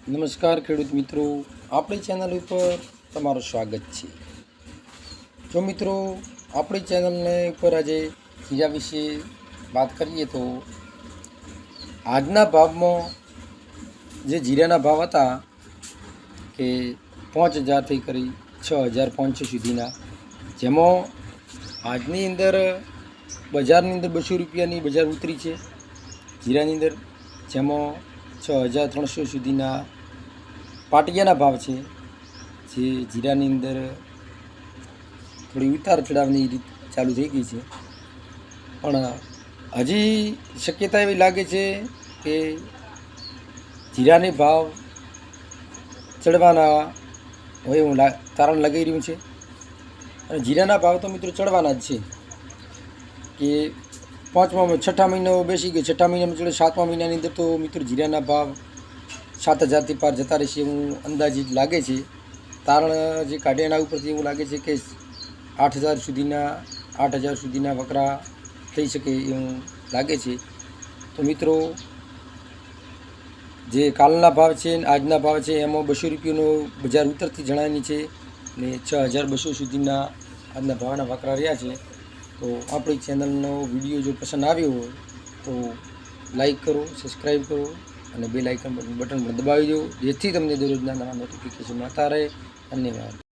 નમસ્કાર ખેડૂત મિત્રો, આપણી ચેનલ ઉપર તમારું સ્વાગત છે। જો મિત્રો આપણી ચેનલને ઉપર આજે જીરા વિશે વાત કરીએ તો આજના ભાવમાં જે જીરાના ભાવ હતા કે 5,000થી કરી 6,500 સુધીના, જેમાં આજની અંદર બજારની અંદર 200 રૂપિયાની બજાર ઉતરી છે જીરાની અંદર, જેમાં 6,300 સુધીના પાટિયાના ભાવ છે। જે જીરાની અંદર થોડી ઉતાર ચઢાવની રીત ચાલુ થઈ ગઈ છે, પણ હજી શક્યતા એવી લાગે છે કે જીરાની ભાવ ચડવાના હોય એવું તારણ લગાવી રહ્યું છે। અને જીરાના ભાવ તો મિત્રો ચડવાના જ છે કે છઠ્ઠા મહિનો બેસી ગયો, છઠ્ઠા મહિનામાં ચડે, સાતમા મહિનાની અંદર તો મિત્રો જીરાના ભાવ 7,000થી પાર જતા રહેશે એવું અંદાજિત લાગે છે। તારણ જે કાઢ્યા એના ઉપરથી એવું લાગે છે કે 8,000 સુધીના વકરા થઈ શકે એવું લાગે છે। તો મિત્રો જે કાલના ભાવ છે ને આજના ભાવ છે એમાં 200 રૂપિયાનો બજાર ઉતરતી જણાની છે ને 6,200 સુધીના આજના ભાવના વકરા રહ્યા છે। તો આપણી ચેનલનો વિડીયો જો પસંદ આવ્યો હોય તો લાઈક કરો, સબસ્ક્રાઈબ કરો અને બેલ આઇકન બટન પણ દબાવી દો, જેથી તમને દરરોજના નવા નોટિફિકેશન મળતા રહે। ધન્યવાદ।